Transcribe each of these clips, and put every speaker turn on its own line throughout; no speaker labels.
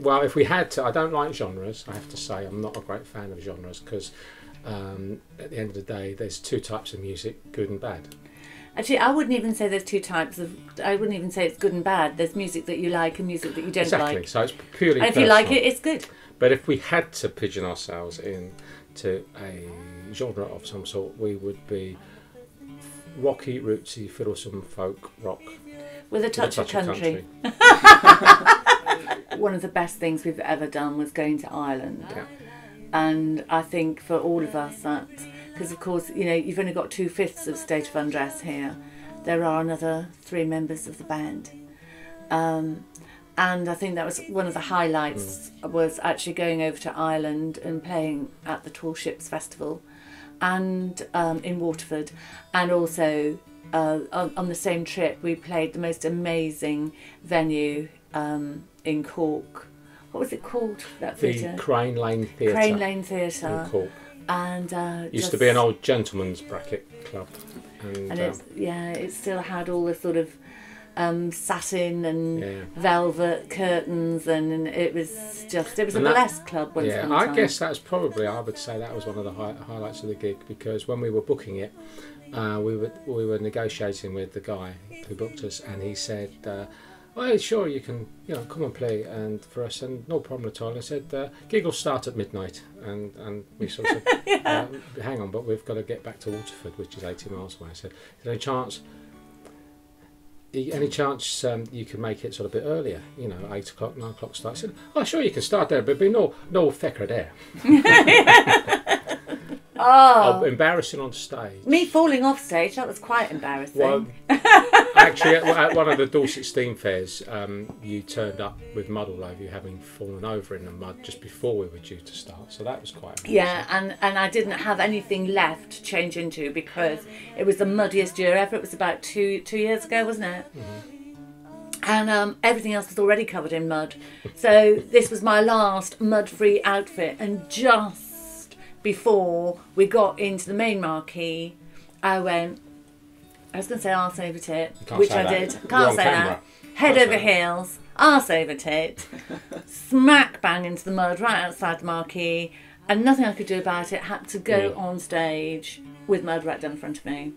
Well, if we had to, I don't like genres. I have to say, I'm not a great fan of genres because at the end of the day, there's two types of music: good and bad.
Actually, I wouldn't even say there's two types of. I wouldn't even say it's good and bad. There's music that you like and music that you don't like.
Exactly. So it's purely.
And if you like it, it's good.
But if we had to pigeon ourselves into a genre of some sort, we would be rocky, rootsy, fiddlesome folk rock
with a touch of country. One of the best things we've ever done was going to Ireland.
Yeah.
And I think for all of us that, because of course, you know, you've only got 2/5 of State of Undress here. There are another 3 members of the band. And I think that was one of the highlights was actually going over to Ireland and playing at the Tall Ships Festival and in Waterford. And also on the same trip we played the most amazing venue in Cork. What was it called, that theatre?
The Crane Lane Theatre.
Crane Lane Theatre.
In Cork.
And
used to be an old gentleman's bracket club. And
it still had all the sort of satin and velvet curtains, and it was a blessed club once upon a time.
I guess that's probably, I would say that was one of the highlights of the gig, because when we were booking it, we were negotiating with the guy who booked us, and he said, well, sure, you can, come and play and for us, and no problem at all. And I said, gig will start at midnight, and we sort of said, hang on, but we've got to get back to Waterford, which is 80 miles away. I said, is there any chance you can make it sort of a bit earlier, 8 o'clock, 9 o'clock start? I said, oh, sure, you can start there, but there'll be no fecker there. Oh, embarrassing on stage.
Me falling off stage, that was quite embarrassing.
Well, actually, at one of the Dorset Steam fairs, you turned up with mud all over you, having fallen over in the mud just before we were due to start. So that was quite embarrassing.
Yeah, and I didn't have anything left to change into because it was the muddiest year ever. It was about two years ago, wasn't it? Mm-hmm. And everything else was already covered in mud. So this was my last mud-free outfit, and just before we got into the main marquee, I was going to say arse over tit, which I did. Can't say that. Head over heels, arse over tit, smack bang into the mud right outside the marquee, and nothing I could do about it. Had to go on stage with mud right down in front of me.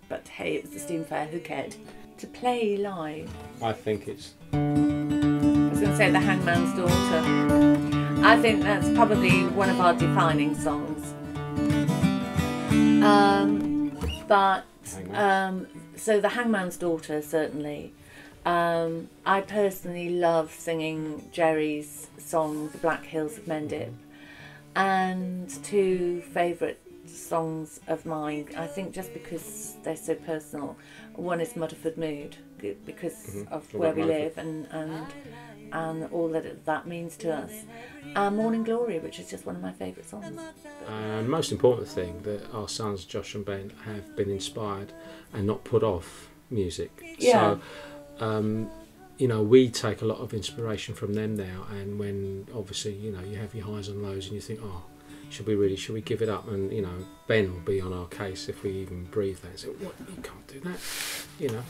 But hey, it was the Steam Fair, who cared? To play live,
I think it's...
I was going to say The Hangman's Daughter. I think that's probably one of our defining songs. So The Hangman's Daughter, certainly. I personally love singing Jerry's song, The Black Hills of Mendip. And 2 favourite songs of mine, I think just because they're so personal. One is Mudderford Mood, because of where we live and all that means to us. Morning Glory, which is just one of my favourite songs.
And most important thing, that our sons Josh and Ben have been inspired and not put off music.
Yeah.
So, we take a lot of inspiration from them now. And when obviously, you have your highs and lows, and you think, oh, should we give it up? And Ben will be on our case if we even breathe that. So, what? You can't do that.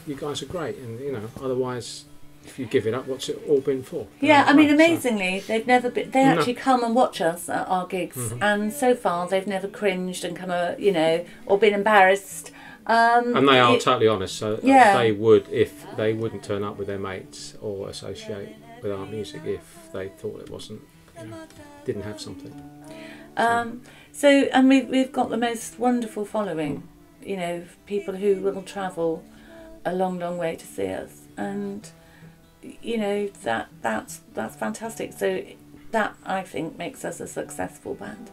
You guys are great, and otherwise, if you give it up, what's it all been for?
Yeah, I mean, amazingly, they've never been. They actually come and watch us at our gigs, and so far they've never cringed and come, or been embarrassed.
And they are totally honest. So they would, if they wouldn't turn up with their mates or associate with our music if they thought it wasn't, didn't have something.
And we've got the most wonderful following. People who will travel a long, long way to see us, and. That's fantastic. So that, I think, makes us a successful band.